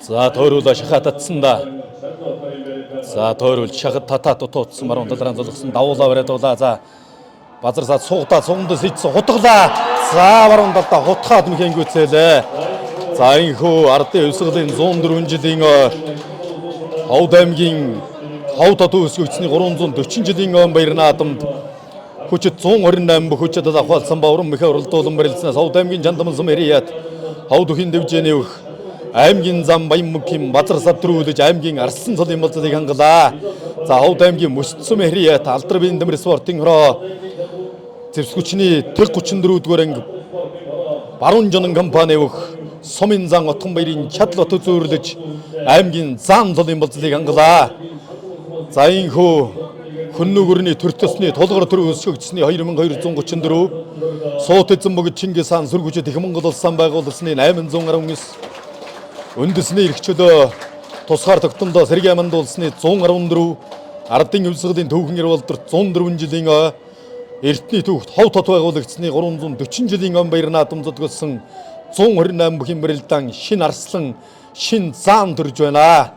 За тойруулаа шахаад татсанда. За тойруул шахад татаад тутсан баруун талраа золгосон давуулаа бариад дуулаа. За базар саад суугадаа сугандас хийцэн хутглаа. За баруун талдаа хутгаад мөхөнгөцээлээ. За энхүү ардын өвсгөлийн 104 жилийн Ховд аймгийн Ховд хотын өсгөгчний 340 жилийн баяр наадамд хүчит 128 бүх хүчит авахалсан баврын мөхө уралдуулан барилснаас Ховд аймгийн жандамсан мэрият Ховд өхийн дэвжээний өг аймгийн зам баян мөнхийн базар сад төрүүлж аймгийн арслан цолын болцыг хангалаа. За Ховд аймгийн мөсцсөн мэрият алдар биеийн дэм спортын хороо зэвсгүчний тэг 34 дугаар анги баруун жонон компани өг Сумын зан отхон баярын чадал отод зөөрлөж аймгийн зам цолын болцыг хангалаа. За энхүү Хүннүгүрний төр төсний тулгар төр өсгөгчсөний 2234 Суут эзэн богд Чингис хаан сүргүчэд их Монгол улсын байгуулсны 819 үндэсний эрх чөлөө тусгаар тогтнолоо сэргээ мандуулсны 114 ардын өвсгөлийн төвхөн ирвалдэр 104 жилийн эртний төвхт Ховд хот байгуулагдсны 340 жилийн баяр наадам зодгосон 128 бүхэн барилдаан шин арслан шин зам төрж байна.